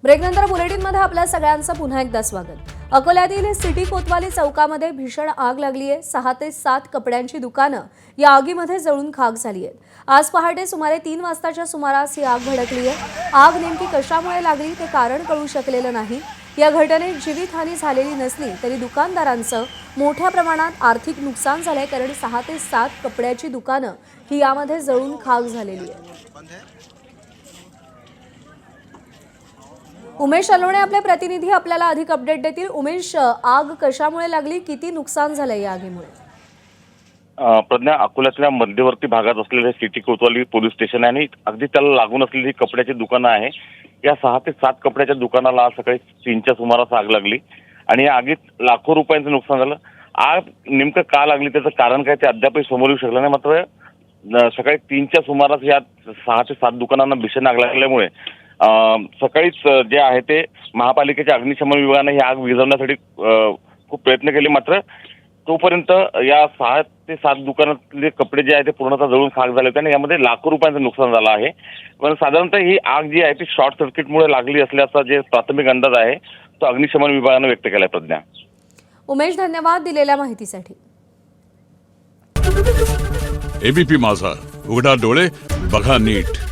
ब्रेकनंतर बुलेटिनमध्ये आपल्या सगळ्यांचं पुन्हा एकदा स्वागत। अकोल्यातील सिटी कोतवाली चौकामध्ये भीषण आग लागली आहे। 6 ते 7 कपड्यांची दुकानं या आगीमध्ये जळून खाक झाली आहेत। आज पहाटे सुमारे 3 वाजताच्या सुमारास ही आग भडकली आहे। आग नेमकी कशामुळे लागली ते कारण कळू शकलेलं नाही। या घटनेत जीवितहानी झालेली नसली तरी दुकानदारांचं मोठ्या प्रमाणात आर्थिक नुकसान झालंय, कारण 6 ते 7 कपड्याची दुकानं ही यामध्ये जळून खाक झालेली आहेत। उमेश अलोणे आपले प्रतिनिधी आपल्याला अधिक अपडेट देतील। उमेश, आग कशामुळे लागली, किती नुकसान झालंय या आगीमुळे? प्रज्ञा, अकोल्यातल्या मध्यवर्ती भागात असलेले सिटी कोतवाली पोलीस स्टेशन आहे आणि अगदी त्याला लागून असलेली कपड्याची दुकानं आहे। या 6 ते 7 कपड्याच्या दुकानाला आज सकाळी 3च्या सुमारास आग लागली आणि या आगीत लाखो रुपयांचं नुकसान झालं। आग नेमकं का लागली त्याचं कारण काय ते अद्यापही समोर येऊ शकलं नाही। मात्र सकाळी 3च्या सुमारास या 6 ते 7 दुकानांना भीषण आग लागल्यामुळे सकाळीच जे आहे ते महापालिकेच्या अग्निशमन विभागाने ही आग विझवण्यासाठी खूप प्रयत्न केले, मात्र तोपर्यंत या 6 ते 7 दुकानातले कपडे जे आहे ते पूर्णतः जळून खाक झाले होते आणि यामध्ये लाखो रुपयांचं नुकसान झालं आहे। पण साधारणतः ही आग जी आहे ती शॉर्ट सर्किटमुळे लागली असल्याचा जे प्राथमिक अंदाज आहे तो अग्निशमन विभागाने व्यक्त केलाय। प्रज्ञा, उमेश, धन्यवाद दिलेल्या माहितीसाठी। एबीपी माझा, उघडा डोळे बघा नीट।